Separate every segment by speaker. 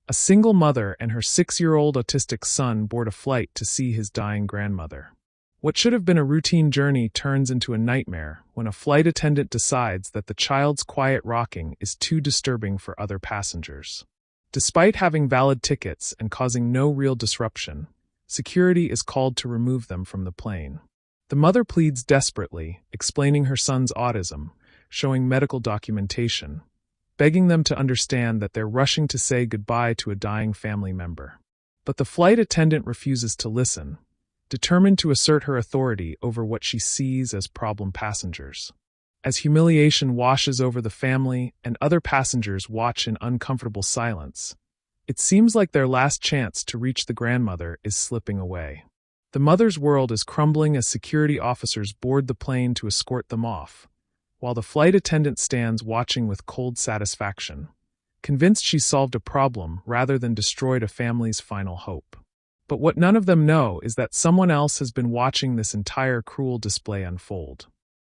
Speaker 1: A single mother and her 6-year-old autistic son board a flight to see his dying grandmother. What should have been a routine journey turns into a nightmare when a flight attendant decides that the child's quiet rocking is too disturbing for other passengers. Despite having valid tickets and causing no real disruption, security is called to remove them from the plane. The mother pleads desperately, explaining her son's autism, showing medical documentation, begging them to understand that they're rushing to say goodbye to a dying family member. But the flight attendant refuses to listen, determined to assert her authority over what she sees as problem passengers. As humiliation washes over the family and other passengers watch in uncomfortable silence, it seems like their last chance to reach the grandmother is slipping away. The mother's world is crumbling as security officers board the plane to escort them off, while the flight attendant stands watching with cold satisfaction, convinced she's solved a problem rather than destroyed a family's final hope. But what none of them know is that someone else has been watching this entire cruel display unfold.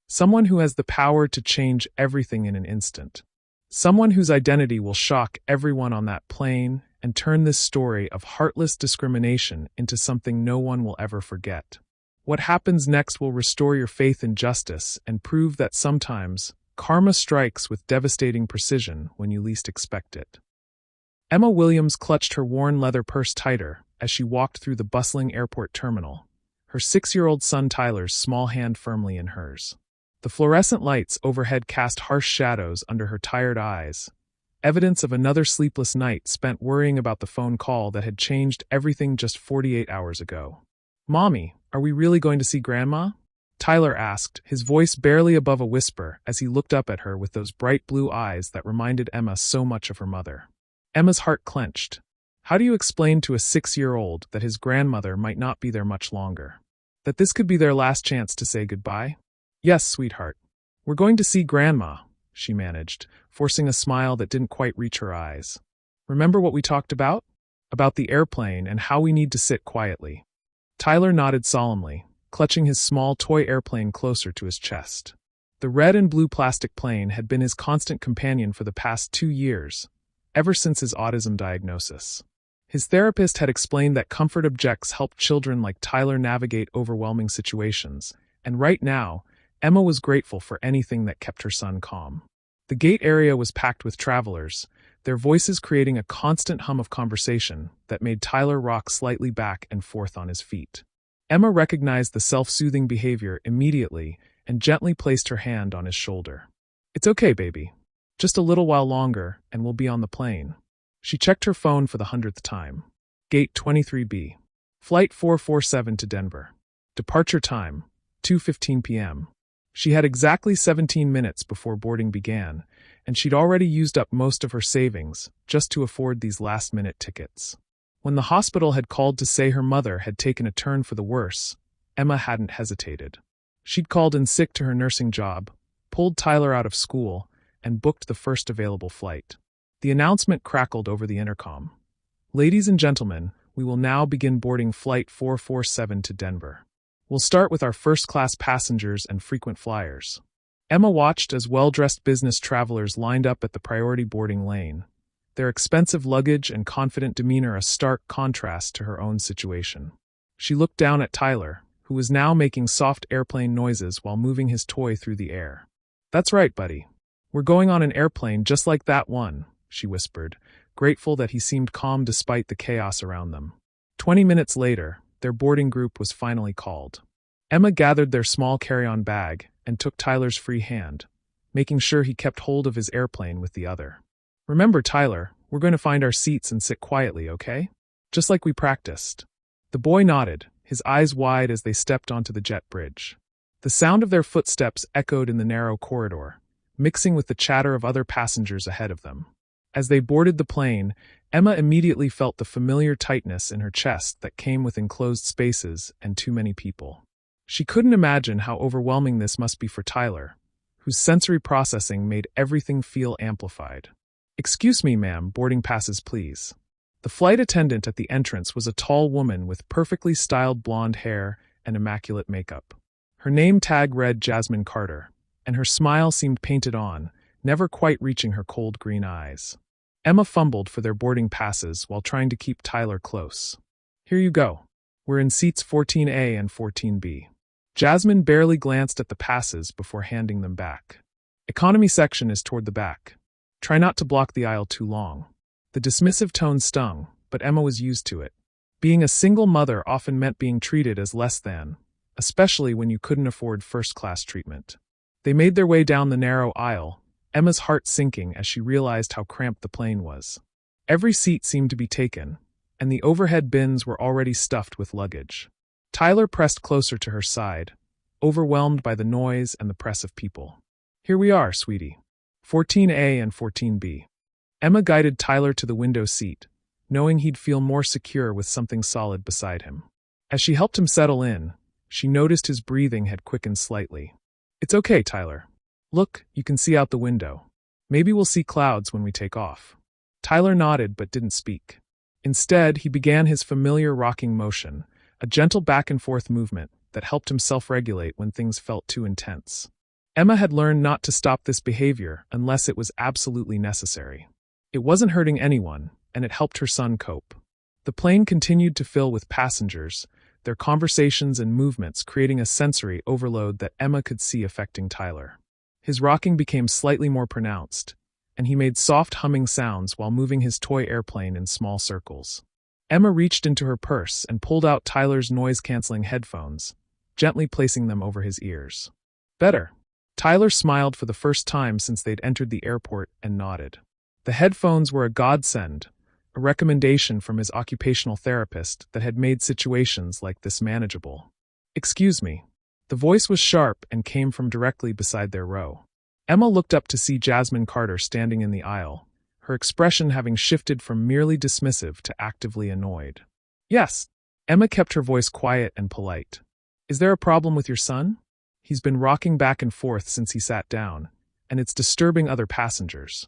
Speaker 1: Someone who has the power to change everything in an instant. Someone whose identity will shock everyone on that plane and turn this story of heartless discrimination into something no one will ever forget. What happens next will restore your faith in justice and prove that sometimes karma strikes with devastating precision when you least expect it. Emma Williams clutched her worn leather purse tighter as she walked through the bustling airport terminal, her 6-year-old son Tyler's small hand firmly in hers. The fluorescent lights overhead cast harsh shadows under her tired eyes, evidence of another sleepless night spent worrying about the phone call that had changed everything just 48 hours ago. "Mommy, are we really going to see Grandma?" Tyler asked, his voice barely above a whisper as he looked up at her with those bright blue eyes that reminded Emma so much of her mother. Emma's heart clenched. How do you explain to a 6-year-old that his grandmother might not be there much longer? That this could be their last chance to say goodbye? "Yes, sweetheart. We're going to see Grandma," she managed, forcing a smile that didn't quite reach her eyes. "Remember what we talked about? About the airplane and how we need to sit quietly." Tyler nodded solemnly, clutching his small toy airplane closer to his chest. The red and blue plastic plane had been his constant companion for the past 2 years, ever since his autism diagnosis. His therapist had explained that comfort objects help children like Tyler navigate overwhelming situations, and right now, Emma was grateful for anything that kept her son calm. The gate area was packed with travelers, their voices creating a constant hum of conversation that made Tyler rock slightly back and forth on his feet. Emma recognized the self-soothing behavior immediately and gently placed her hand on his shoulder. "It's okay, baby. Just a little while longer, and we'll be on the plane." She checked her phone for the 100th time. Gate 23B. Flight 447 to Denver. Departure time, 2:15 p.m. She had exactly 17 minutes before boarding began, and she'd already used up most of her savings just to afford these last-minute tickets. When the hospital had called to say her mother had taken a turn for the worse, Emma hadn't hesitated. She'd called in sick to her nursing job, pulled Tyler out of school, and booked the first available flight. The announcement crackled over the intercom. "Ladies and gentlemen, we will now begin boarding Flight 447 to Denver. We'll start with our first-class passengers and frequent flyers." Emma watched as well-dressed business travelers lined up at the priority boarding lane, their expensive luggage and confident demeanor a stark contrast to her own situation. She looked down at Tyler, who was now making soft airplane noises while moving his toy through the air. "That's right, buddy. We're going on an airplane just like that one," she whispered, grateful that he seemed calm despite the chaos around them. 20 minutes later, their boarding group was finally called. Emma gathered their small carry-on bag and took Tyler's free hand, making sure he kept hold of his airplane with the other. "Remember, Tyler, we're going to find our seats and sit quietly, okay? Just like we practiced." The boy nodded, his eyes wide as they stepped onto the jet bridge. The sound of their footsteps echoed in the narrow corridor, mixing with the chatter of other passengers ahead of them. As they boarded the plane, Emma immediately felt the familiar tightness in her chest that came with enclosed spaces and too many people. She couldn't imagine how overwhelming this must be for Tyler, whose sensory processing made everything feel amplified. "Excuse me, ma'am, boarding passes, please." The flight attendant at the entrance was a tall woman with perfectly styled blonde hair and immaculate makeup. Her name tag read Jasmine Carter, and her smile seemed painted on, never quite reaching her cold green eyes. Emma fumbled for their boarding passes while trying to keep Tyler close. Here you go. We're in seats 14A and 14B. Jasmine barely glanced at the passes before handing them back. Economy section is toward the back. Try not to block the aisle too long. The dismissive tone stung, but Emma was used to it. Being a single mother often meant being treated as less than, especially when you couldn't afford first-class treatment. They made their way down the narrow aisle, Emma's heart sinking as she realized how cramped the plane was. Every seat seemed to be taken, and the overhead bins were already stuffed with luggage. Tyler pressed closer to her side, overwhelmed by the noise and the press of people. Here we are, sweetie. 14A and 14B. Emma guided Tyler to the window seat, knowing he'd feel more secure with something solid beside him. As she helped him settle in, she noticed his breathing had quickened slightly. It's okay, Tyler. Look, you can see out the window. Maybe we'll see clouds when we take off. Tyler nodded but didn't speak. Instead, he began his familiar rocking motion, a gentle back-and-forth movement that helped him self-regulate when things felt too intense. Emma had learned not to stop this behavior unless it was absolutely necessary. It wasn't hurting anyone, and it helped her son cope. The plane continued to fill with passengers, their conversations and movements creating a sensory overload that Emma could see affecting Tyler. His rocking became slightly more pronounced, and he made soft humming sounds while moving his toy airplane in small circles. Emma reached into her purse and pulled out Tyler's noise-canceling headphones, gently placing them over his ears. Better. Tyler smiled for the first time since they'd entered the airport and nodded. The headphones were a godsend, a recommendation from his occupational therapist that had made situations like this manageable. Excuse me. The voice was sharp and came from directly beside their row. Emma looked up to see Jasmine Carter standing in the aisle, her expression having shifted from merely dismissive to actively annoyed. Yes. Emma kept her voice quiet and polite. Is there a problem with your son? He's been rocking back and forth since he sat down, and it's disturbing other passengers.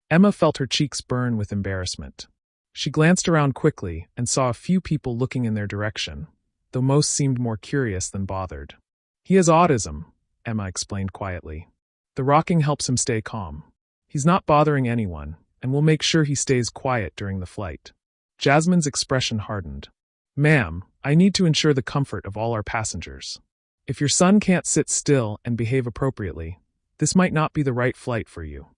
Speaker 1: Emma felt her cheeks burn with embarrassment. She glanced around quickly and saw a few people looking in their direction, though most seemed more curious than bothered. He has autism, Emma explained quietly. The rocking helps him stay calm. He's not bothering anyone, and we'll make sure he stays quiet during the flight. Jasmine's expression hardened. Ma'am, I need to ensure the comfort of all our passengers. If your son can't sit still and behave appropriately, this might not be the right flight for you.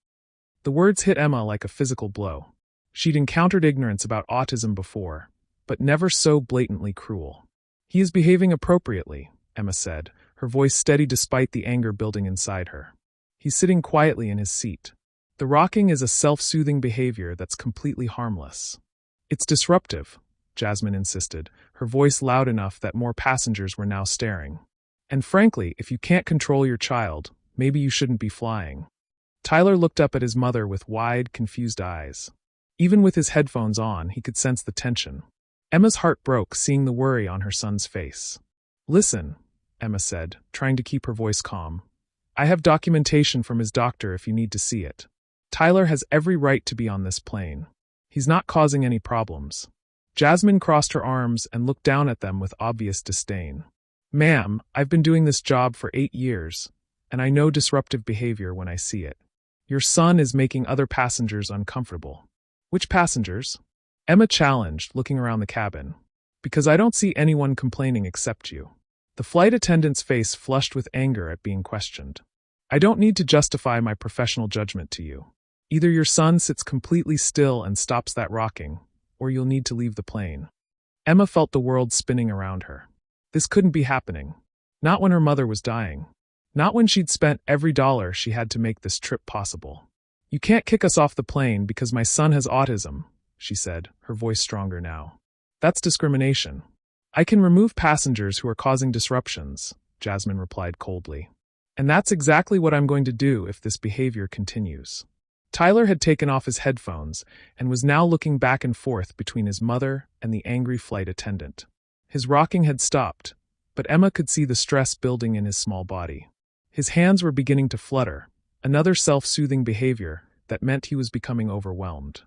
Speaker 1: The words hit Emma like a physical blow. She'd encountered ignorance about autism before, but never so blatantly cruel. He is behaving appropriately, Emma said, her voice steady despite the anger building inside her. He's sitting quietly in his seat. The rocking is a self-soothing behavior that's completely harmless. It's disruptive, Jasmine insisted, her voice loud enough that more passengers were now staring. And frankly, if you can't control your child, maybe you shouldn't be flying. Tyler looked up at his mother with wide, confused eyes. Even with his headphones on, he could sense the tension. Emma's heart broke seeing the worry on her son's face. Listen, Emma said, trying to keep her voice calm. I have documentation from his doctor if you need to see it. Tyler has every right to be on this plane. He's not causing any problems. Jasmine crossed her arms and looked down at them with obvious disdain. Ma'am, I've been doing this job for 8 years, and I know disruptive behavior when I see it. Your son is making other passengers uncomfortable. Which passengers? Emma challenged, looking around the cabin. Because I don't see anyone complaining except you. The flight attendant's face flushed with anger at being questioned. I don't need to justify my professional judgment to you. Either your son sits completely still and stops that rocking, or you'll need to leave the plane. Emma felt the world spinning around her. This couldn't be happening. Not when her mother was dying. Not when she'd spent every dollar she had to make this trip possible. You can't kick us off the plane because my son has autism, she said, her voice stronger now. That's discrimination. I can remove passengers who are causing disruptions, Jasmine replied coldly. And that's exactly what I'm going to do if this behavior continues. Tyler had taken off his headphones and was now looking back and forth between his mother and the angry flight attendant. His rocking had stopped, but Emma could see the stress building in his small body. His hands were beginning to flutter, another self-soothing behavior that meant he was becoming overwhelmed.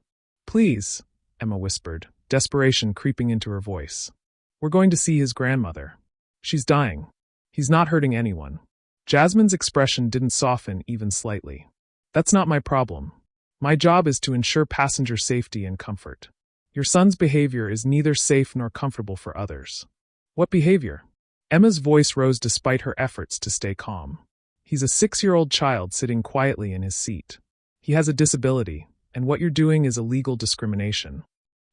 Speaker 1: Please, Emma whispered, desperation creeping into her voice. We're going to see his grandmother. She's dying. He's not hurting anyone. Jasmine's expression didn't soften even slightly. That's not my problem. My job is to ensure passenger safety and comfort. Your son's behavior is neither safe nor comfortable for others. What behavior? Emma's voice rose despite her efforts to stay calm. He's a 6-year-old child sitting quietly in his seat. He has a disability, and what you're doing is illegal discrimination.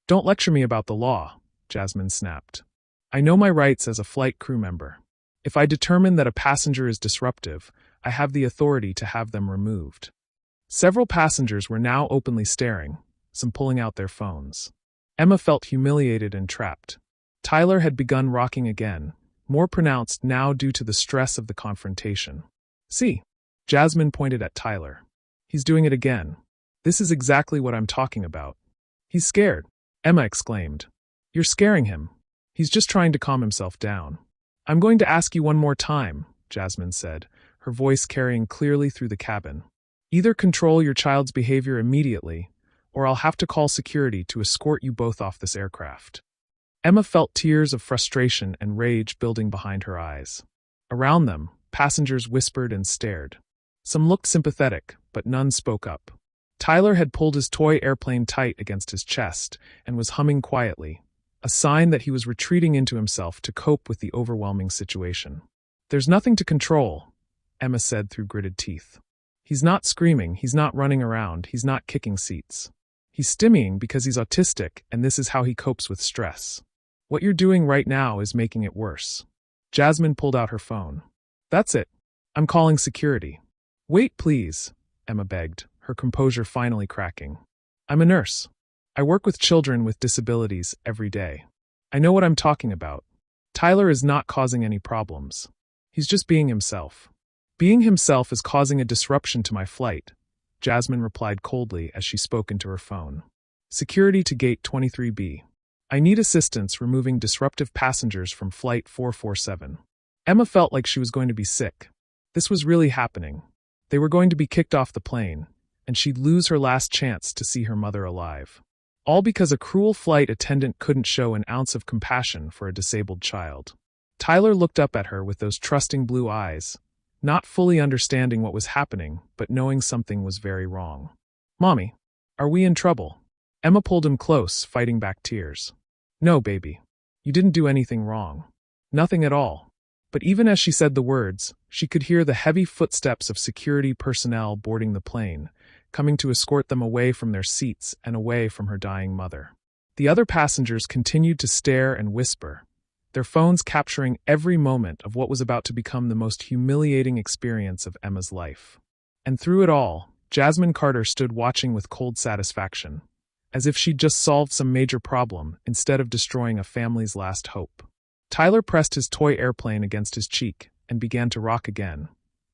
Speaker 1: Don't lecture me about the law, Jasmine snapped. I know my rights as a flight crew member. If I determine that a passenger is disruptive, I have the authority to have them removed. Several passengers were now openly staring, some pulling out their phones. Emma felt humiliated and trapped. Tyler had begun rocking again, more pronounced now due to the stress of the confrontation. See, Jasmine pointed at Tyler. He's doing it again. This is exactly what I'm talking about. He's scared, Emma exclaimed. You're scaring him. He's just trying to calm himself down. I'm going to ask you one more time, Jasmine said, her voice carrying clearly through the cabin. Either control your child's behavior immediately, or I'll have to call security to escort you both off this aircraft. Emma felt tears of frustration and rage building behind her eyes. Around them, passengers whispered and stared. Some looked sympathetic, but none spoke up. Tyler had pulled his toy airplane tight against his chest and was humming quietly, a sign that he was retreating into himself to cope with the overwhelming situation. There's nothing to control, Emma said through gritted teeth. He's not screaming, he's not running around, he's not kicking seats. He's stimmying because he's autistic, and this is how he copes with stress. What you're doing right now is making it worse. Jasmine pulled out her phone. That's it. I'm calling security. Wait, please, Emma begged, her composure finally cracking. I'm a nurse. I work with children with disabilities every day. I know what I'm talking about. Tyler is not causing any problems. He's just being himself. Being himself is causing a disruption to my flight, Jasmine replied coldly as she spoke into her phone. Security to gate 23B. I need assistance removing disruptive passengers from flight 447. Emma felt like she was going to be sick. This was really happening. They were going to be kicked off the plane, and she'd lose her last chance to see her mother alive. All because a cruel flight attendant couldn't show an ounce of compassion for a disabled child. Tyler looked up at her with those trusting blue eyes, not fully understanding what was happening, but knowing something was very wrong. Mommy, are we in trouble? Emma pulled him close, fighting back tears. No, baby. You didn't do anything wrong. Nothing at all. But even as she said the words, she could hear the heavy footsteps of security personnel boarding the plane, coming to escort them away from their seats and away from her dying mother. The other passengers continued to stare and whisper, their phones capturing every moment of what was about to become the most humiliating experience of Emma's life. And through it all, Jasmine Carter stood watching with cold satisfaction, as if she'd just solved some major problem instead of destroying a family's last hope. Tyler pressed his toy airplane against his cheek and began to rock again,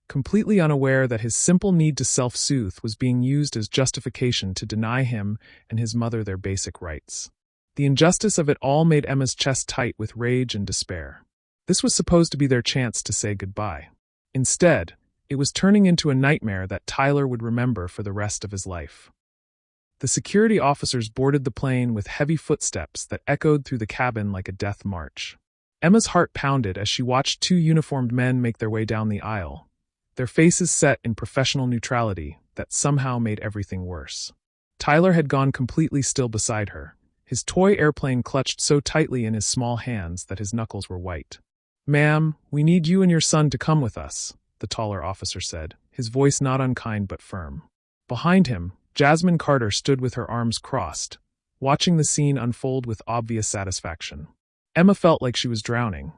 Speaker 1: completely unaware that his simple need to self-soothe was being used as justification to deny him and his mother their basic rights. The injustice of it all made Emma's chest tight with rage and despair. This was supposed to be their chance to say goodbye. Instead, it was turning into a nightmare that Tyler would remember for the rest of his life. The security officers boarded the plane with heavy footsteps that echoed through the cabin like a death march. Emma's heart pounded as she watched two uniformed men make their way down the aisle, their faces set in professional neutrality that somehow made everything worse. Tyler had gone completely still beside her, his toy airplane clutched so tightly in his small hands that his knuckles were white. Ma'am, we need you and your son to come with us, the taller officer said, his voice not unkind but firm. Behind him, Jasmine Carter stood with her arms crossed, watching the scene unfold with obvious satisfaction. Emma felt like she was drowning.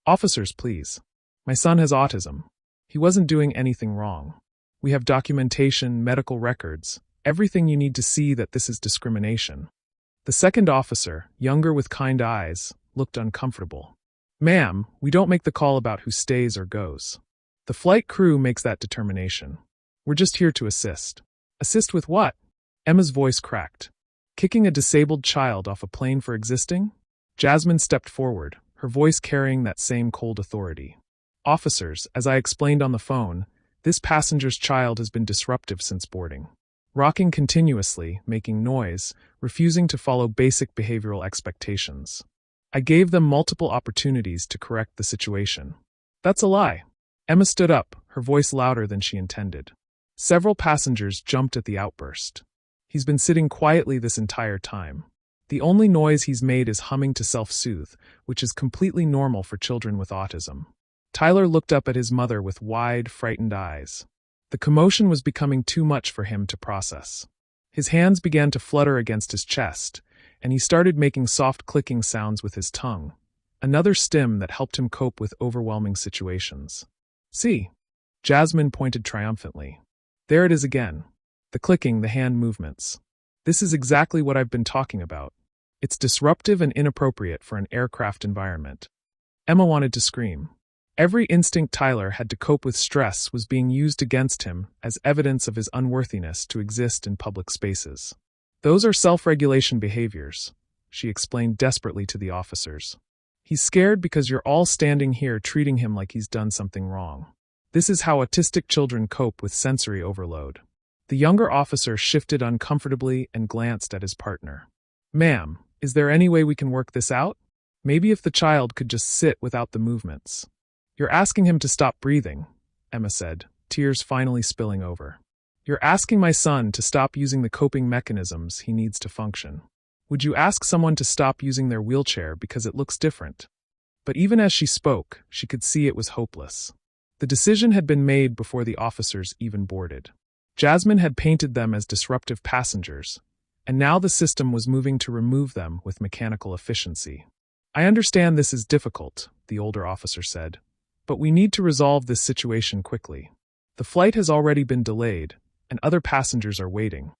Speaker 1: Officers, please. My son has autism. He wasn't doing anything wrong. We have documentation, medical records, everything you need to see that this is discrimination. The second officer, younger with kind eyes, looked uncomfortable. Ma'am, we don't make the call about who stays or goes. The flight crew makes that determination. We're just here to assist. Assist with what? Emma's voice cracked. Kicking a disabled child off a plane for existing? Jasmine stepped forward, her voice carrying that same cold authority. Officers, as I explained on the phone, this passenger's child has been disruptive since boarding. Rocking continuously, making noise, refusing to follow basic behavioral expectations. I gave them multiple opportunities to correct the situation. That's a lie. Emma stood up, her voice louder than she intended. Several passengers jumped at the outburst. He's been sitting quietly this entire time. The only noise he's made is humming to self-soothe, which is completely normal for children with autism. Tyler looked up at his mother with wide, frightened eyes. The commotion was becoming too much for him to process. His hands began to flutter against his chest, and he started making soft clicking sounds with his tongue, another stim that helped him cope with overwhelming situations. See? Jasmine pointed triumphantly. There it is again. The clicking, the hand movements. This is exactly what I've been talking about. It's disruptive and inappropriate for an aircraft environment. Emma wanted to scream. Every instinct Tyler had to cope with stress was being used against him as evidence of his unworthiness to exist in public spaces. Those are self-regulation behaviors, she explained desperately to the officers. He's scared because you're all standing here treating him like he's done something wrong. This is how autistic children cope with sensory overload. The younger officer shifted uncomfortably and glanced at his partner. Ma'am, is there any way we can work this out? Maybe if the child could just sit without the movements. You're asking him to stop breathing, Emma said, tears finally spilling over. You're asking my son to stop using the coping mechanisms he needs to function. Would you ask someone to stop using their wheelchair because it looks different? But even as she spoke, she could see it was hopeless. The decision had been made before the officers even boarded. Jasmine had painted them as disruptive passengers, and now the system was moving to remove them with mechanical efficiency. I understand this is difficult, the older officer said, but we need to resolve this situation quickly. The flight has already been delayed, and other passengers are waiting.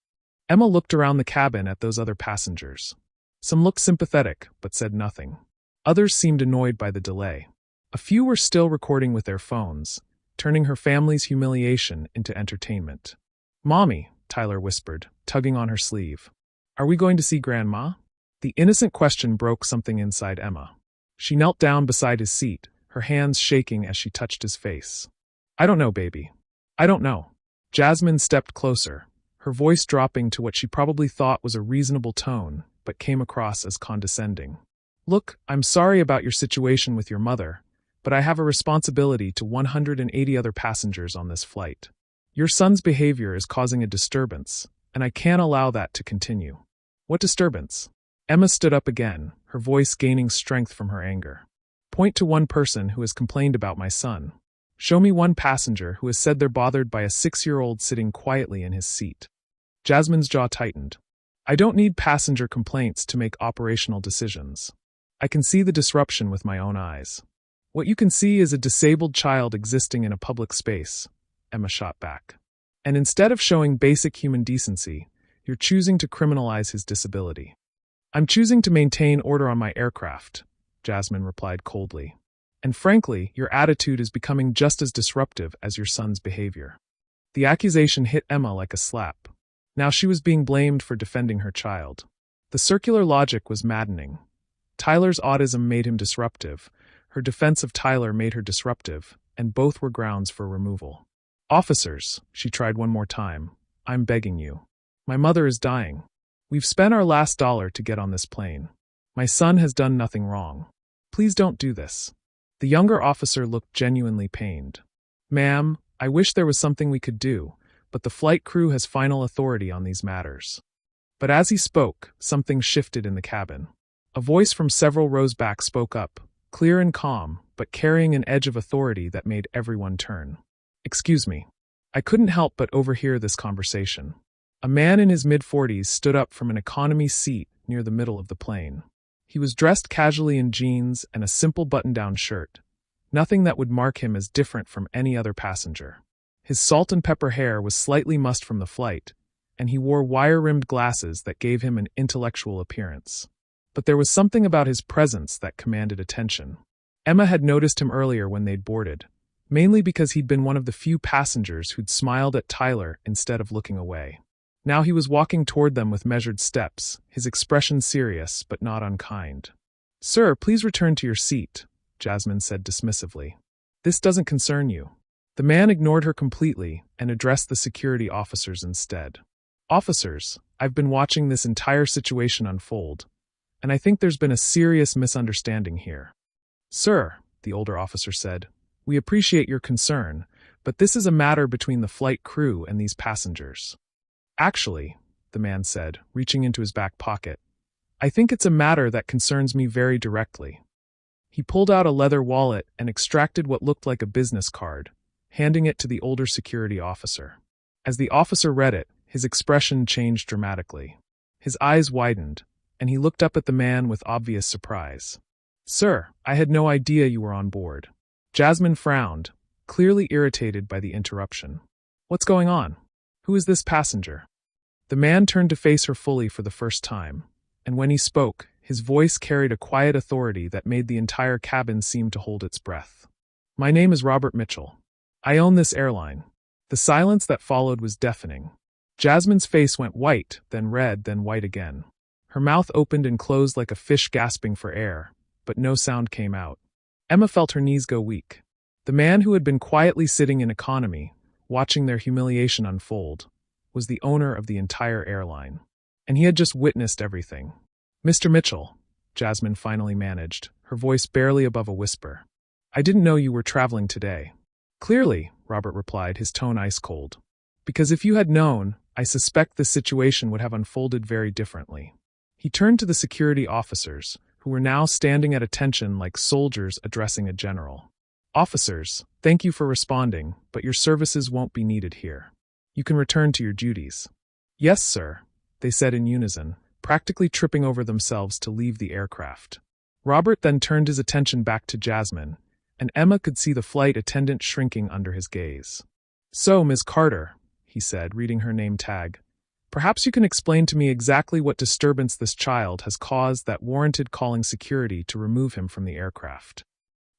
Speaker 1: Emma looked around the cabin at those other passengers. Some looked sympathetic, but said nothing. Others seemed annoyed by the delay. A few were still recording with their phones, turning her family's humiliation into entertainment. Mommy, Tyler whispered, tugging on her sleeve. Are we going to see Grandma? The innocent question broke something inside Emma. She knelt down beside his seat, her hands shaking as she touched his face. I don't know, baby. I don't know. Jasmine stepped closer, her voice dropping to what she probably thought was a reasonable tone, but came across as condescending. Look, I'm sorry about your situation with your mother, but I have a responsibility to 180 other passengers on this flight. Your son's behavior is causing a disturbance, and I can't allow that to continue. What disturbance? Emma stood up again, her voice gaining strength from her anger. Point to one person who has complained about my son. Show me one passenger who has said they're bothered by a 6-year-old sitting quietly in his seat. Jasmine's jaw tightened. I don't need passenger complaints to make operational decisions. I can see the disruption with my own eyes. What you can see is a disabled child existing in a public space, Emma shot back. And instead of showing basic human decency, you're choosing to criminalize his disability. I'm choosing to maintain order on my aircraft, Jasmine replied coldly. And frankly, your attitude is becoming just as disruptive as your son's behavior. The accusation hit Emma like a slap. Now she was being blamed for defending her child. The circular logic was maddening. Tyler's autism made him disruptive, her defense of Tyler made her disruptive, and both were grounds for removal. Officers, she tried one more time, I'm begging you. My mother is dying. We've spent our last dollar to get on this plane. My son has done nothing wrong. Please don't do this. The younger officer looked genuinely pained. Ma'am, I wish there was something we could do, but the flight crew has final authority on these matters. But as he spoke, something shifted in the cabin. A voice from several rows back spoke up, clear and calm, but carrying an edge of authority that made everyone turn. Excuse me. I couldn't help but overhear this conversation. A man in his mid-40s stood up from an economy seat near the middle of the plane. He was dressed casually in jeans and a simple button-down shirt, nothing that would mark him as different from any other passenger. His salt and pepper hair was slightly mussed from the flight, and he wore wire-rimmed glasses that gave him an intellectual appearance. But there was something about his presence that commanded attention. Emma had noticed him earlier when they'd boarded, mainly because he'd been one of the few passengers who'd smiled at Tyler instead of looking away. Now he was walking toward them with measured steps, his expression serious but not unkind. Sir, please return to your seat, Jasmine said dismissively. This doesn't concern you. The man ignored her completely and addressed the security officers instead. Officers, I've been watching this entire situation unfold, and I think there's been a serious misunderstanding here. Sir, the older officer said, we appreciate your concern, but this is a matter between the flight crew and these passengers. Actually, the man said, reaching into his back pocket. "I think it's a matter that concerns me very directly." He pulled out a leather wallet and extracted what looked like a business card, handing it to the older security officer. As the officer read it, his expression changed dramatically. His eyes widened, and he looked up at the man with obvious surprise. "Sir, I had no idea you were on board." Jasmine frowned, clearly irritated by the interruption. "What's going on? Who is this passenger?" The man turned to face her fully for the first time, and when he spoke, his voice carried a quiet authority that made the entire cabin seem to hold its breath. "My name is Robert Mitchell. I own this airline." The silence that followed was deafening. Jasmine's face went white, then red, then white again. Her mouth opened and closed like a fish gasping for air, but no sound came out. Emma felt her knees go weak. The man who had been quietly sitting in economy, watching their humiliation unfold, was the owner of the entire airline. And he had just witnessed everything. "Mr. Mitchell," Jasmine finally managed, her voice barely above a whisper. "I didn't know you were traveling today." "Clearly," Robert replied, his tone ice-cold. "Because if you had known, I suspect this situation would have unfolded very differently." He turned to the security officers, who were now standing at attention like soldiers addressing a general. "Officers, thank you for responding, but your services won't be needed here. You can return to your duties." "Yes, sir," they said in unison, practically tripping over themselves to leave the aircraft. Robert then turned his attention back to Jasmine, and Emma could see the flight attendant shrinking under his gaze. "So, Ms. Carter," he said, reading her name tag, "perhaps you can explain to me exactly what disturbance this child has caused that warranted calling security to remove him from the aircraft."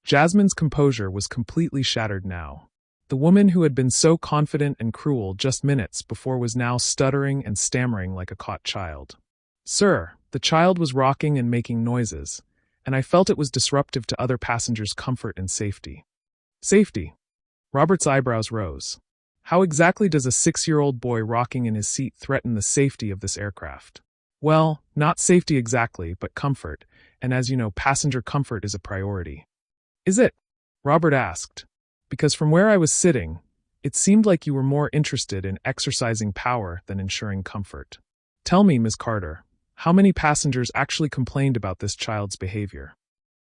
Speaker 1: Jasmine's composure was completely shattered now. The woman who had been so confident and cruel just minutes before was now stuttering and stammering like a caught child. "Sir, the child was rocking and making noises, and I felt it was disruptive to other passengers' comfort and safety." "Safety?" Robert's eyebrows rose. "How exactly does a 6-year-old boy rocking in his seat threaten the safety of this aircraft?" "Well, not safety exactly, but comfort, and as you know, passenger comfort is a priority." "Is it?" Robert asked. "Because from where I was sitting, it seemed like you were more interested in exercising power than ensuring comfort. Tell me, Ms. Carter, how many passengers actually complained about this child's behavior?"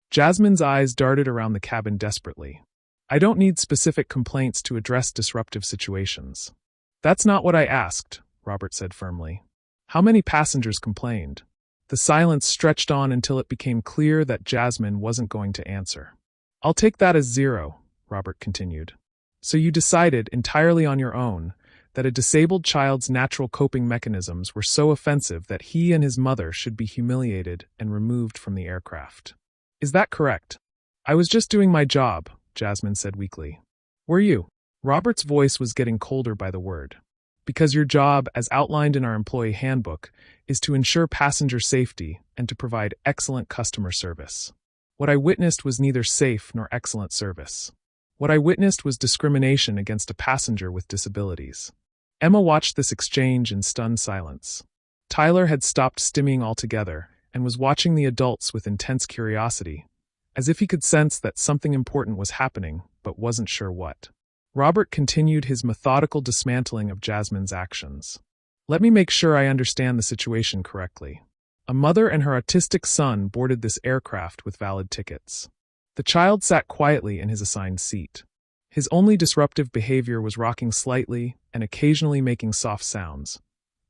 Speaker 1: Jasmine's eyes darted around the cabin desperately. "I don't need specific complaints to address disruptive situations." "That's not what I asked," Robert said firmly. "How many passengers complained?" The silence stretched on until it became clear that Jasmine wasn't going to answer. "I'll take that as 0, Robert continued. "So you decided, entirely on your own, that a disabled child's natural coping mechanisms were so offensive that he and his mother should be humiliated and removed from the aircraft. Is that correct?" "I was just doing my job," Jasmine said weakly. "Were you?" Robert's voice was getting colder by the word. "Because your job, as outlined in our employee handbook, is to ensure passenger safety and to provide excellent customer service. What I witnessed was neither safe nor excellent service. What I witnessed was discrimination against a passenger with disabilities." Emma watched this exchange in stunned silence. Tyler had stopped stimming altogether and was watching the adults with intense curiosity, as if he could sense that something important was happening, but wasn't sure what. Robert continued his methodical dismantling of Jasmine's actions. "Let me make sure I understand the situation correctly. A mother and her autistic son boarded this aircraft with valid tickets. The child sat quietly in his assigned seat. His only disruptive behavior was rocking slightly and occasionally making soft sounds,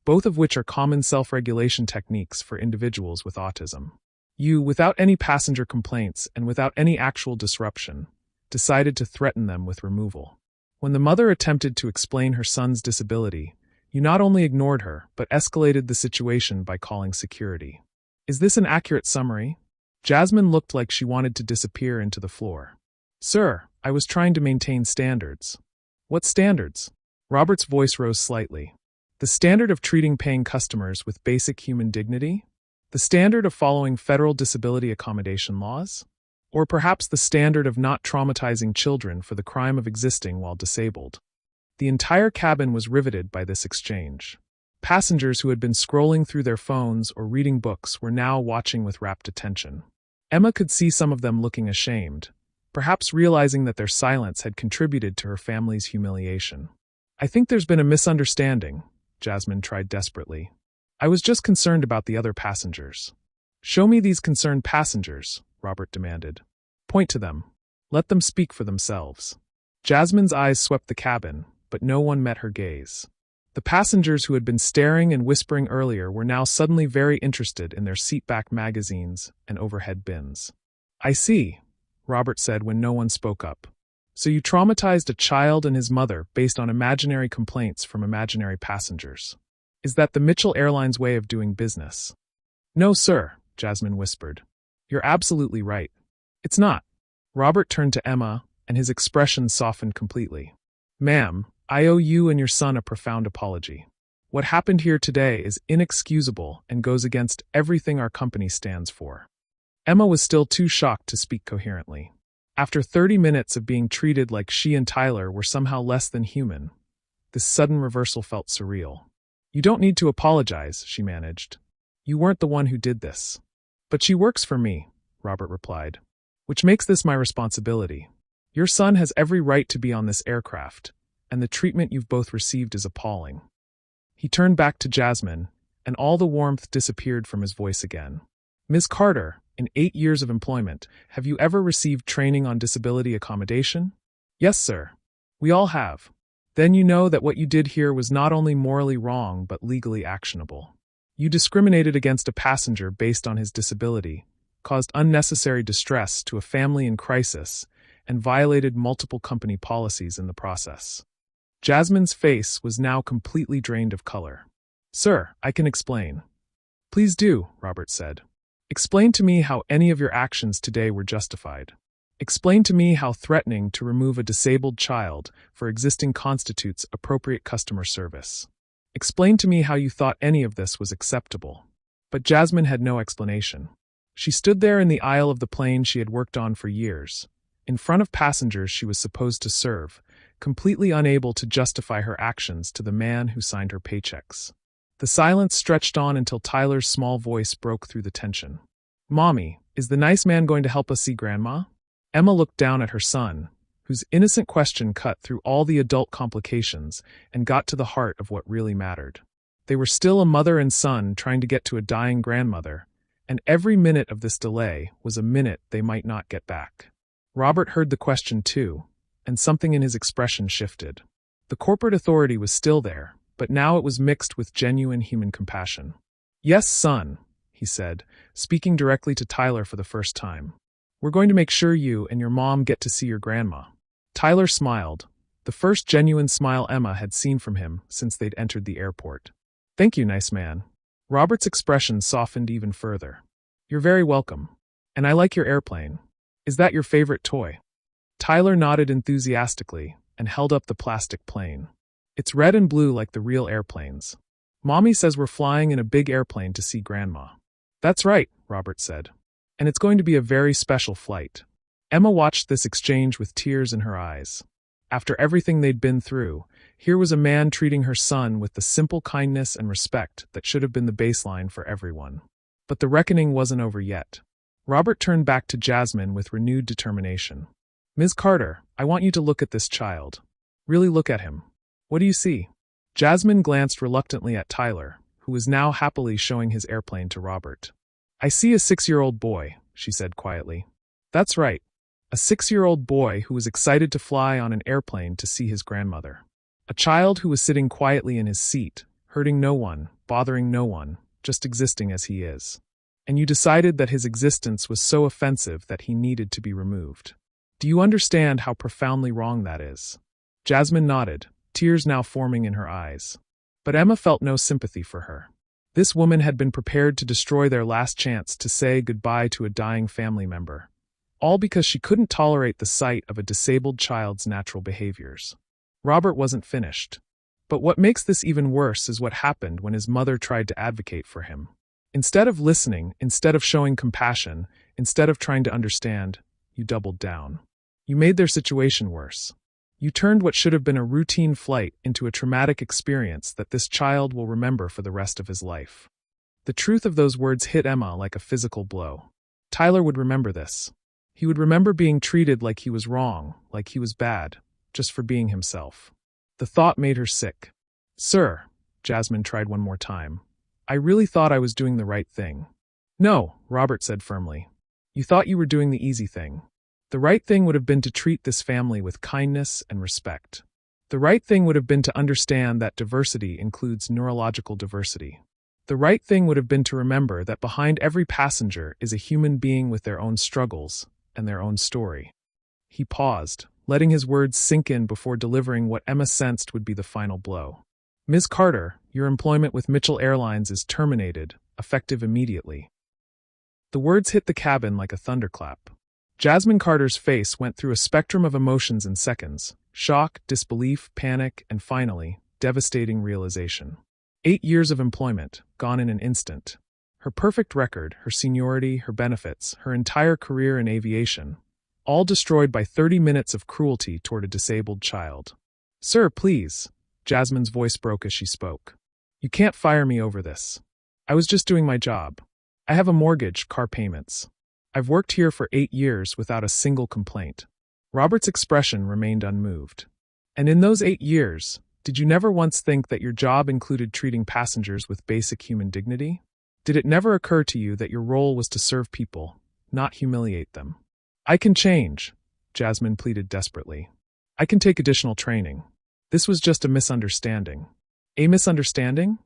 Speaker 1: both of which are common self-regulation techniques for individuals with autism. You, without any passenger complaints and without any actual disruption, decided to threaten them with removal. When the mother attempted to explain her son's disability, you not only ignored her, but escalated the situation by calling security. Is this an accurate summary?" Jasmine looked like she wanted to disappear into the floor. "Sir, I was trying to maintain standards." "What standards?" Robert's voice rose slightly. "The standard of treating paying customers with basic human dignity? The standard of following federal disability accommodation laws? Or perhaps the standard of not traumatizing children for the crime of existing while disabled?" The entire cabin was riveted by this exchange. Passengers who had been scrolling through their phones or reading books were now watching with rapt attention. Emma could see some of them looking ashamed, perhaps realizing that their silence had contributed to her family's humiliation. "I think there's been a misunderstanding," Jasmine tried desperately. I was just concerned about the other passengers. Show me these concerned passengers, Robert demanded. Point to them. Let them speak for themselves. Jasmine's eyes swept the cabin, but no one met her gaze. The passengers who had been staring and whispering earlier were now suddenly very interested in their seatback magazines and overhead bins. I see, Robert said when no one spoke up. So you traumatized a child and his mother based on imaginary complaints from imaginary passengers. Is that the Mitchell Airlines way of doing business? No, sir, Jasmine whispered. You're absolutely right. It's not. Robert turned to Emma, and his expression softened completely. Ma'am, I owe you and your son a profound apology. What happened here today is inexcusable and goes against everything our company stands for. Emma was still too shocked to speak coherently. After 30 minutes of being treated like she and Tyler were somehow less than human, this sudden reversal felt surreal. You don't need to apologize, she managed. You weren't the one who did this. But she works for me, Robert replied. Which makes this my responsibility. Your son has every right to be on this aircraft, and the treatment you've both received is appalling. He turned back to Jasmine, and all the warmth disappeared from his voice again. Ms. Carter, in 8 years of employment, have you ever received training on disability accommodation? Yes, sir. We all have. Then you know that what you did here was not only morally wrong but legally actionable. You discriminated against a passenger based on his disability, caused unnecessary distress to a family in crisis, and violated multiple company policies in the process. Jasmine's face was now completely drained of color. Sir, I can explain. Please do, Robert said. Explain to me how any of your actions today were justified. Explain to me how threatening to remove a disabled child for existing constitutes appropriate customer service. Explain to me how you thought any of this was acceptable. But Jasmine had no explanation. She stood there in the aisle of the plane she had worked on for years, in front of passengers she was supposed to serve, completely unable to justify her actions to the man who signed her paychecks. The silence stretched on until Tyler's small voice broke through the tension. Mommy, is the nice man going to help us see Grandma? Emma looked down at her son, whose innocent question cut through all the adult complications and got to the heart of what really mattered. They were still a mother and son trying to get to a dying grandmother, and every minute of this delay was a minute they might not get back. Robert heard the question too, and something in his expression shifted. The corporate authority was still there, but now it was mixed with genuine human compassion. Yes, son, he said, speaking directly to Tyler for the first time. We're going to make sure you and your mom get to see your grandma. Tyler smiled, the first genuine smile Emma had seen from him since they'd entered the airport. Thank you, nice man. Robert's expression softened even further. You're very welcome. And I like your airplane. Is that your favorite toy? Tyler nodded enthusiastically and held up the plastic plane. It's red and blue like the real airplanes. Mommy says we're flying in a big airplane to see Grandma. That's right, Robert said. And it's going to be a very special flight. Emma watched this exchange with tears in her eyes. After everything they'd been through, here was a man treating her son with the simple kindness and respect that should have been the baseline for everyone. But the reckoning wasn't over yet. Robert turned back to Jasmine with renewed determination. Ms. Carter, I want you to look at this child. Really look at him. What do you see? Jasmine glanced reluctantly at Tyler, who was now happily showing his airplane to Robert. I see a 6-year-old boy, she said quietly. That's right. A 6-year-old boy who was excited to fly on an airplane to see his grandmother. A child who was sitting quietly in his seat, hurting no one, bothering no one, just existing as he is. And you decided that his existence was so offensive that he needed to be removed. Do you understand how profoundly wrong that is? Jasmine nodded, tears now forming in her eyes. But Emma felt no sympathy for her. This woman had been prepared to destroy their last chance to say goodbye to a dying family member, all because she couldn't tolerate the sight of a disabled child's natural behaviors. Robert wasn't finished. But what makes this even worse is what happened when his mother tried to advocate for him. Instead of listening, instead of showing compassion, instead of trying to understand, you doubled down. You made their situation worse. You turned what should have been a routine flight into a traumatic experience that this child will remember for the rest of his life. The truth of those words hit Emma like a physical blow. Tyler would remember this. He would remember being treated like he was wrong, like he was bad, just for being himself. The thought made her sick. Sir, Jasmine tried one more time, I really thought I was doing the right thing." "No," Robert said firmly. "You thought you were doing the easy thing. The right thing would have been to treat this family with kindness and respect. The right thing would have been to understand that diversity includes neurological diversity. The right thing would have been to remember that behind every passenger is a human being with their own struggles and their own story." He paused, letting his words sink in before delivering what Emma sensed would be the final blow. "Ms. Carter, your employment with Mitchell Airlines is terminated, effective immediately." The words hit the cabin like a thunderclap. Jasmine Carter's face went through a spectrum of emotions in seconds: shock, disbelief, panic, and finally, devastating realization. 8 years of employment, gone in an instant. Her perfect record, her seniority, her benefits, her entire career in aviation, all destroyed by 30 minutes of cruelty toward a disabled child. "Sir, please," Jasmine's voice broke as she spoke. "You can't fire me over this. I was just doing my job. I have a mortgage, car payments. I've worked here for 8 years without a single complaint." Robert's expression remained unmoved. "And in those 8 years, did you never once think that your job included treating passengers with basic human dignity? Did it never occur to you that your role was to serve people, not humiliate them?" "I can change," Jasmine pleaded desperately. "I can take additional training. This was just a misunderstanding." "A misunderstanding?"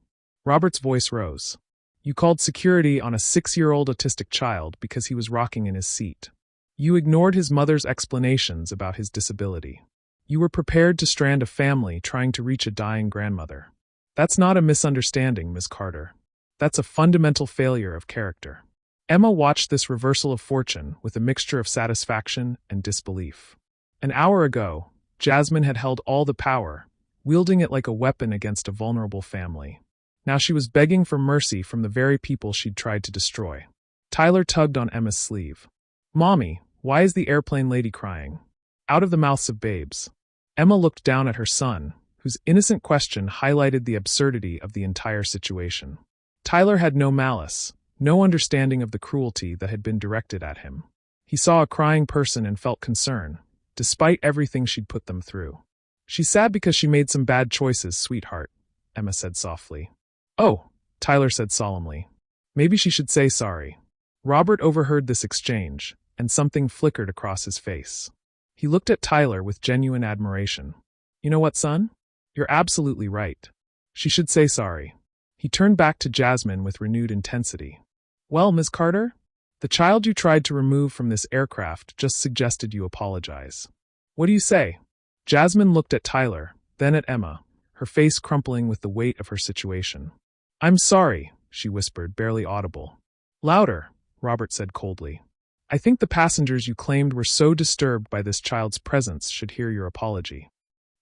Speaker 1: Robert's voice rose. "You called security on a 6-year-old autistic child because he was rocking in his seat. You ignored his mother's explanations about his disability. You were prepared to strand a family trying to reach a dying grandmother. That's not a misunderstanding, Ms. Carter. That's a fundamental failure of character." Emma watched this reversal of fortune with a mixture of satisfaction and disbelief. An hour ago, Jasmine had held all the power, wielding it like a weapon against a vulnerable family. Now she was begging for mercy from the very people she'd tried to destroy. Tyler tugged on Emma's sleeve. "Mommy, why is the airplane lady crying?" Out of the mouths of babes. Emma looked down at her son, whose innocent question highlighted the absurdity of the entire situation. Tyler had no malice, no understanding of the cruelty that had been directed at him. He saw a crying person and felt concern, despite everything she'd put them through. "She's sad because she made some bad choices, sweetheart," Emma said softly. "Oh," Tyler said solemnly. "Maybe she should say sorry." Robert overheard this exchange, and something flickered across his face. He looked at Tyler with genuine admiration. "You know what, son? You're absolutely right. She should say sorry." He turned back to Jasmine with renewed intensity. "Well, Ms. Carter, the child you tried to remove from this aircraft just suggested you apologize. What do you say?" Jasmine looked at Tyler, then at Emma, her face crumpling with the weight of her situation. "I'm sorry," she whispered, barely audible. "Louder," Robert said coldly. "I think the passengers you claimed were so disturbed by this child's presence should hear your apology."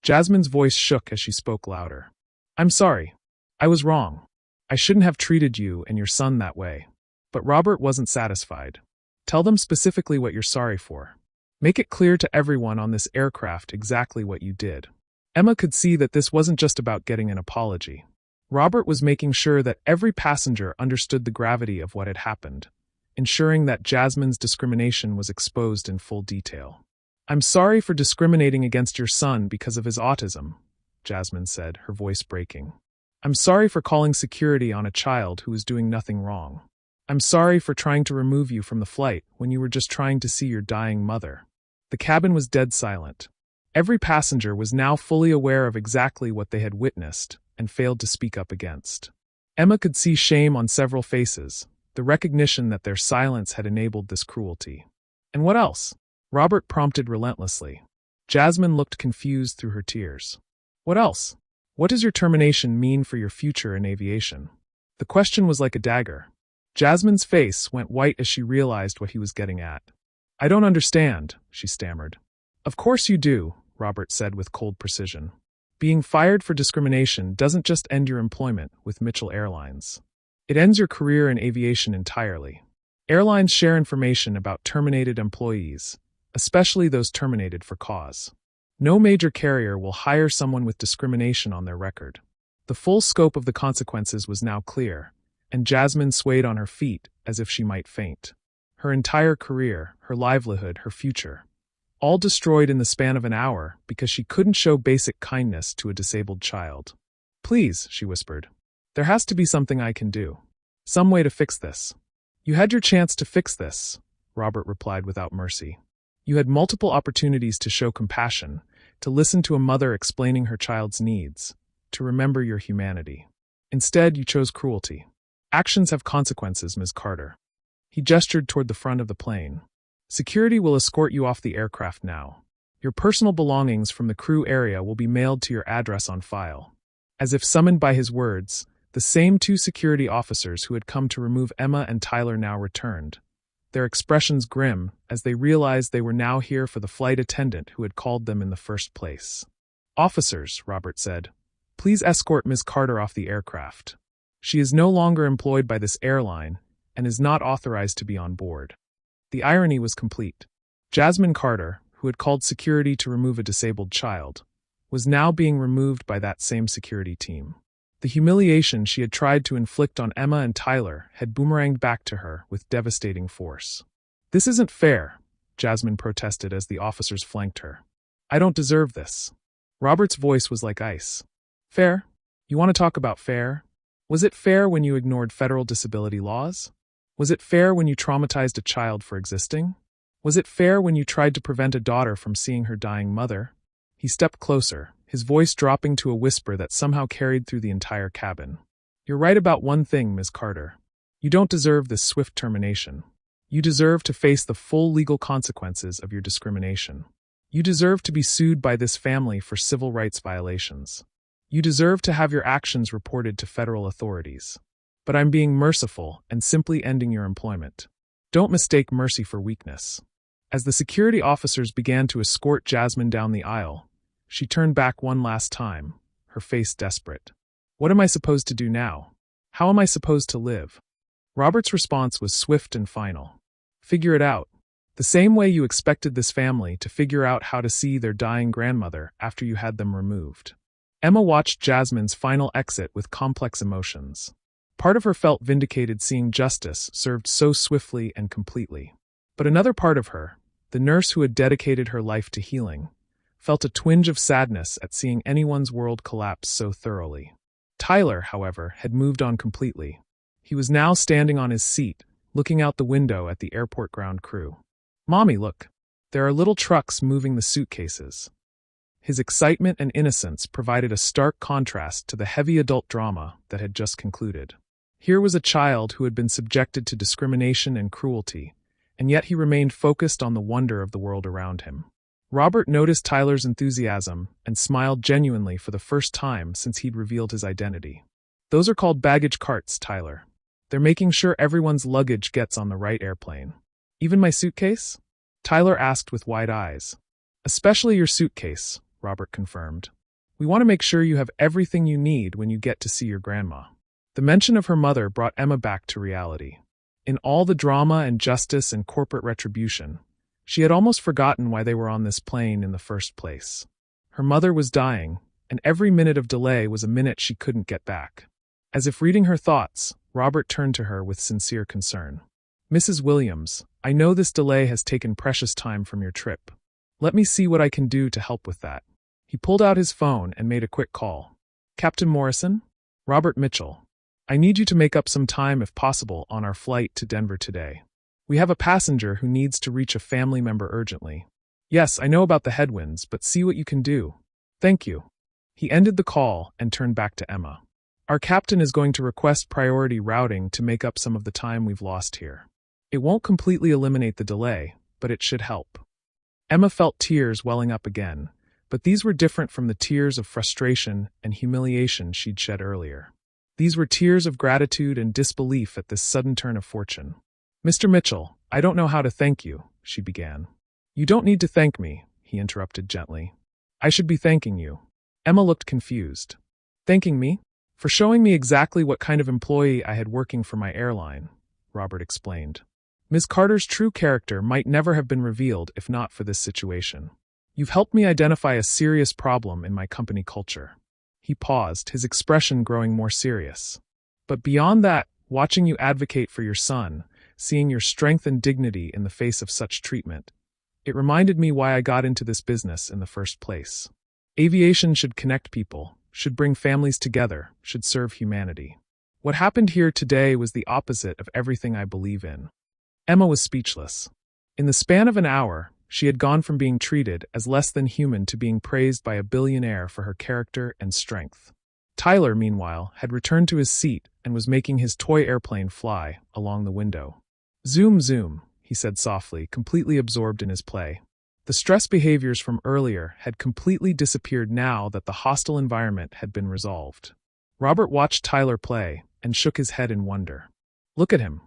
Speaker 1: Jasmine's voice shook as she spoke louder. "I'm sorry. I was wrong. I shouldn't have treated you and your son that way." But Robert wasn't satisfied. "Tell them specifically what you're sorry for. Make it clear to everyone on this aircraft exactly what you did." Emma could see that this wasn't just about getting an apology. Robert was making sure that every passenger understood the gravity of what had happened, ensuring that Jasmine's discrimination was exposed in full detail. "I'm sorry for discriminating against your son because of his autism," Jasmine said, her voice breaking. "I'm sorry for calling security on a child who was doing nothing wrong. I'm sorry for trying to remove you from the flight when you were just trying to see your dying mother." The cabin was dead silent. Every passenger was now fully aware of exactly what they had witnessed and failed to speak up against. Emma could see shame on several faces, the recognition that their silence had enabled this cruelty. "And what else?" Robert prompted relentlessly. Jasmine looked confused through her tears. "What else? What does your termination mean for your future in aviation?" The question was like a dagger. Jasmine's face went white as she realized what he was getting at. "I don't understand," she stammered. "Of course you do," Robert said with cold precision. "Being fired for discrimination doesn't just end your employment with Mitchell Airlines. It ends your career in aviation entirely. Airlines share information about terminated employees, especially those terminated for cause. No major carrier will hire someone with discrimination on their record." The full scope of the consequences was now clear, and Jasmine swayed on her feet as if she might faint. Her entire career, her livelihood, her future, all destroyed in the span of an hour because she couldn't show basic kindness to a disabled child. "Please," she whispered. There has to be something I can do. Some way to fix this. You had your chance to fix this, Robert replied without mercy. You had multiple opportunities to show compassion, to listen to a mother explaining her child's needs, to remember your humanity. Instead, you chose cruelty. Actions have consequences, Ms. Carter. He gestured toward the front of the plane. Security will escort you off the aircraft now. Your personal belongings from the crew area will be mailed to your address on file. As if summoned by his words, the same two security officers who had come to remove Emma and Tyler now returned, their expressions grim as they realized they were now here for the flight attendant who had called them in the first place. Officers, Robert said, please escort Ms. Carter off the aircraft. She is no longer employed by this airline and is not authorized to be on board. The irony was complete. Jasmine Carter, who had called security to remove a disabled child, was now being removed by that same security team. The humiliation she had tried to inflict on Emma and Tyler had boomeranged back to her with devastating force. This isn't fair, Jasmine protested as the officers flanked her. I don't deserve this. Robert's voice was like ice. Fair? You want to talk about fair? Was it fair when you ignored federal disability laws? Was it fair when you traumatized a child for existing? Was it fair when you tried to prevent a daughter from seeing her dying mother? He stepped closer, his voice dropping to a whisper that somehow carried through the entire cabin. You're right about one thing, Ms. Carter. You don't deserve this swift termination. You deserve to face the full legal consequences of your discrimination. You deserve to be sued by this family for civil rights violations. You deserve to have your actions reported to federal authorities. But I'm being merciful and simply ending your employment. Don't mistake mercy for weakness. As the security officers began to escort Jasmine down the aisle, she turned back one last time, her face desperate. What am I supposed to do now? How am I supposed to live? Robert's response was swift and final. Figure it out. The same way you expected this family to figure out how to see their dying grandmother after you had them removed. Emma watched Jasmine's final exit with complex emotions. Part of her felt vindicated seeing justice served so swiftly and completely. But another part of her, the nurse who had dedicated her life to healing, felt a twinge of sadness at seeing anyone's world collapse so thoroughly. Tyler, however, had moved on completely. He was now standing on his seat, looking out the window at the airport ground crew. Mommy, look. There are little trucks moving the suitcases. His excitement and innocence provided a stark contrast to the heavy adult drama that had just concluded. Here was a child who had been subjected to discrimination and cruelty, and yet he remained focused on the wonder of the world around him. Robert noticed Tyler's enthusiasm and smiled genuinely for the first time since he'd revealed his identity. Those are called baggage carts, Tyler. They're making sure everyone's luggage gets on the right airplane. Even my suitcase? Tyler asked with wide eyes. Especially your suitcase, Robert confirmed. We want to make sure you have everything you need when you get to see your grandma. The mention of her mother brought Emma back to reality. In all the drama and justice and corporate retribution, she had almost forgotten why they were on this plane in the first place. Her mother was dying, and every minute of delay was a minute she couldn't get back. As if reading her thoughts, Robert turned to her with sincere concern. Mrs. Williams, I know this delay has taken precious time from your trip. Let me see what I can do to help with that. He pulled out his phone and made a quick call. Captain Morrison? Robert Mitchell. I need you to make up some time if possible on our flight to Denver today. We have a passenger who needs to reach a family member urgently. Yes, I know about the headwinds, but see what you can do. Thank you. He ended the call and turned back to Emma. Our captain is going to request priority routing to make up some of the time we've lost here. It won't completely eliminate the delay, but it should help. Emma felt tears welling up again, but these were different from the tears of frustration and humiliation she'd shed earlier. These were tears of gratitude and disbelief at this sudden turn of fortune. Mr. Mitchell, I don't know how to thank you, she began. You don't need to thank me, he interrupted gently. I should be thanking you. Emma looked confused. Thanking me? For showing me exactly what kind of employee I had working for my airline, Robert explained. Ms. Carter's true character might never have been revealed if not for this situation. You've helped me identify a serious problem in my company culture. He paused, his expression growing more serious. But beyond that, watching you advocate for your son, seeing your strength and dignity in the face of such treatment, it reminded me why I got into this business in the first place. Aviation should connect people, should bring families together, should serve humanity. What happened here today was the opposite of everything I believe in. Emma was speechless. In the span of an hour, she had gone from being treated as less than human to being praised by a billionaire for her character and strength. Tyler, meanwhile, had returned to his seat and was making his toy airplane fly along the window. "Zoom, zoom," he said softly, completely absorbed in his play. The stress behaviors from earlier had completely disappeared now that the hostile environment had been resolved. Robert watched Tyler play and shook his head in wonder. Look at him.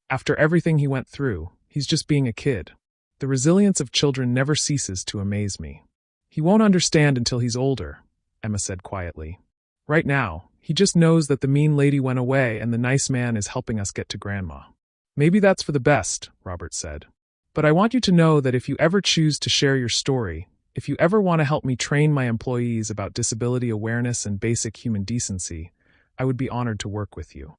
Speaker 1: After everything he went through, he's just being a kid. The resilience of children never ceases to amaze me. He won't understand until he's older, Emma said quietly. Right now, he just knows that the mean lady went away and the nice man is helping us get to Grandma. Maybe that's for the best, Robert said. But I want you to know that if you ever choose to share your story, if you ever want to help me train my employees about disability awareness and basic human decency, I would be honored to work with you.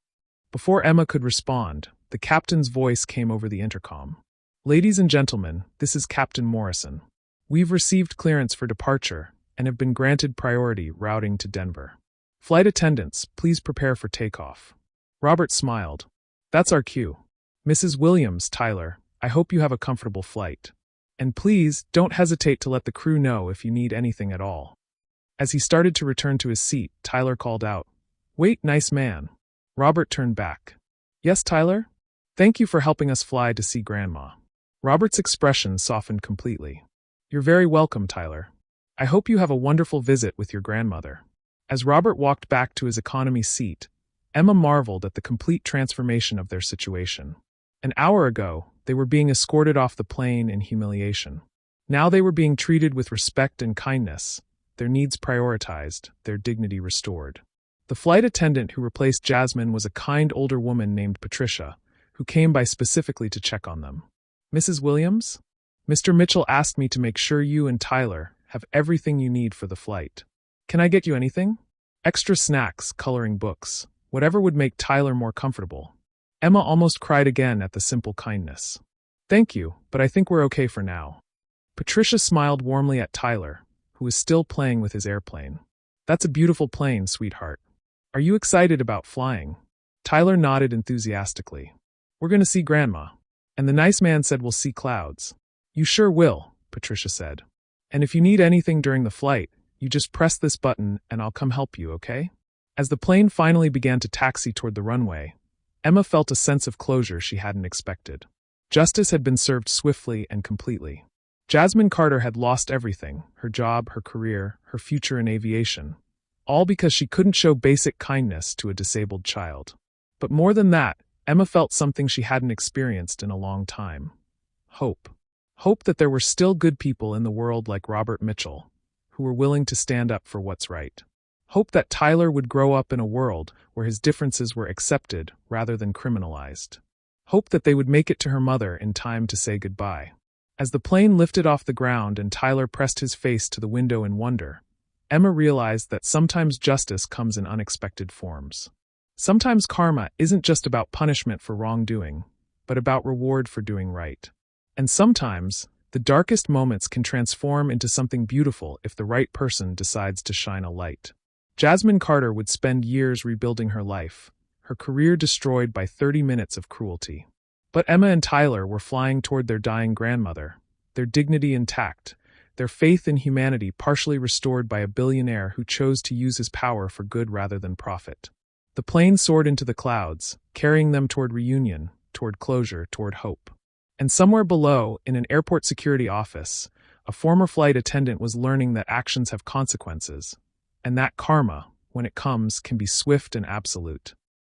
Speaker 1: Before Emma could respond, the captain's voice came over the intercom. Ladies and gentlemen, this is Captain Morrison. We've received clearance for departure and have been granted priority routing to Denver. Flight attendants, please prepare for takeoff. Robert smiled. That's our cue. Mrs. Williams, Tyler, I hope you have a comfortable flight. And please, don't hesitate to let the crew know if you need anything at all. As he started to return to his seat, Tyler called out, "Wait, nice man." Robert turned back. "Yes, Tyler? Thank you for helping us fly to see Grandma." Robert's expression softened completely. "You're very welcome, Tyler. I hope you have a wonderful visit with your grandmother." As Robert walked back to his economy seat, Emma marveled at the complete transformation of their situation. An hour ago, they were being escorted off the plane in humiliation. Now they were being treated with respect and kindness, their needs prioritized, their dignity restored. The flight attendant who replaced Jasmine was a kind older woman named Patricia, who came by specifically to check on them. "Mrs. Williams? Mr. Mitchell asked me to make sure you and Tyler have everything you need for the flight. Can I get you anything? Extra snacks, coloring books, whatever would make Tyler more comfortable." Emma almost cried again at the simple kindness. "Thank you, but I think we're okay for now." Patricia smiled warmly at Tyler, who was still playing with his airplane. "That's a beautiful plane, sweetheart. Are you excited about flying?" Tyler nodded enthusiastically. "We're going to see Grandma. And the nice man said we'll see clouds." "You sure will," Patricia said. "And if you need anything during the flight, you just press this button and I'll come help you, okay?" As the plane finally began to taxi toward the runway, Emma felt a sense of closure she hadn't expected. Justice had been served swiftly and completely. Jasmine Carter had lost everything, her job, her career, her future in aviation, all because she couldn't show basic kindness to a disabled child. But more than that, Emma felt something she hadn't experienced in a long time. Hope. Hope that there were still good people in the world like Robert Mitchell, who were willing to stand up for what's right. Hope that Tyler would grow up in a world where his differences were accepted rather than criminalized. Hope that they would make it to her mother in time to say goodbye. As the plane lifted off the ground and Tyler pressed his face to the window in wonder, Emma realized that sometimes justice comes in unexpected forms. Sometimes karma isn't just about punishment for wrongdoing, but about reward for doing right. And sometimes, the darkest moments can transform into something beautiful if the right person decides to shine a light. Jasmine Carter would spend years rebuilding her life, her career destroyed by 30 minutes of cruelty. But Emma and Tyler were flying toward their dying grandmother, their dignity intact, their faith in humanity partially restored by a billionaire who chose to use his power for good rather than profit. The plane soared into the clouds, carrying them toward reunion, toward closure, toward hope. And somewhere below, in an airport security office, a former flight attendant was learning that actions have consequences, and that karma, when it comes, can be swift and absolute.